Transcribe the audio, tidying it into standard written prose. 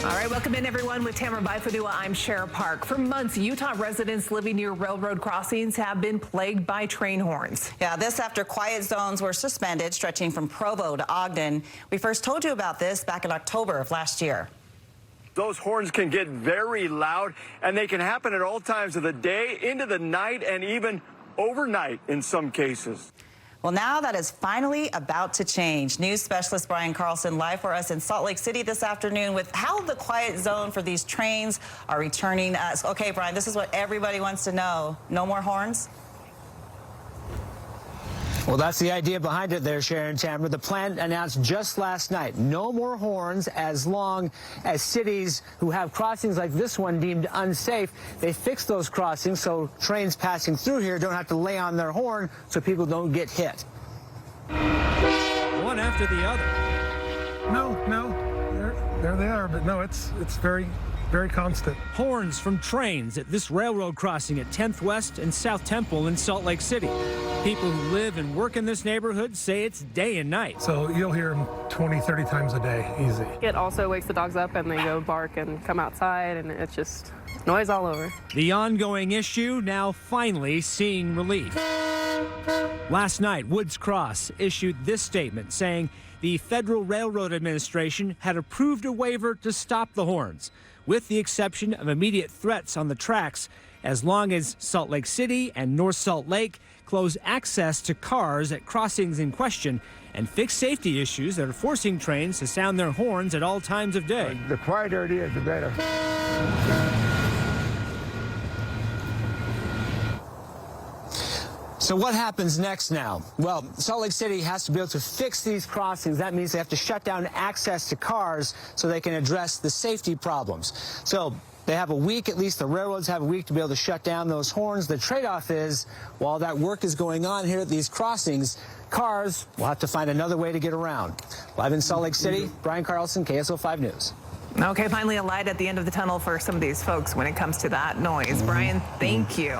All right, welcome in everyone with Tamara Bifadua. I'm Shara Park. For months, Utah residents living near railroad crossings have been plagued by train horns. Yeah, this after quiet zones were suspended, stretching from Provo to Ogden. We first told you about this back in October of last year. Those horns can get very loud, and they can happen at all times of the day, into the night, and even overnight in some cases. Well, now that is finally about to change. News specialist Brian Carlson live for us in Salt Lake City this afternoon with how the quiet zone for these trains are returning us. Okay, Brian, this is what everybody wants to know. No more horns? Well, that's the idea behind it there, Sharon Tamara. The plan announced just last night. No more horns as long as cities who have crossings like this one deemed unsafe, they fix those crossings so trains passing through here don't have to lay on their horn so people don't get hit. One after the other. No, there they are, but no, it's very constant. Horns from trains at this railroad crossing at 10th West and South Temple in Salt Lake City. People who live and work in this neighborhood say it's day and night. So you'll hear them 20, 30 times a day, easy. It also wakes the dogs up and they go bark and come outside, and it's just noise all over. The ongoing issue now finally seeing relief. Last night, Woods Cross issued this statement saying the Federal Railroad Administration had approved a waiver to stop the horns, with the exception of immediate threats on the tracks, as long as Salt Lake City and North Salt Lake close access to cars at crossings in question and fix safety issues that are forcing trains to sound their horns at all times of day. The quieter it is, the better. So what happens next now? Well, Salt Lake City has to be able to fix these crossings. That means they have to shut down access to cars so they can address the safety problems. So they have a week, at least the railroads have a week to be able to shut down those horns. The trade-off is, while that work is going on here at these crossings, cars will have to find another way to get around. Live in Salt Lake City, Brian Carlson, KSO 5 News. Okay, finally a light at the end of the tunnel for some of these folks when it comes to that noise. Brian, thank you.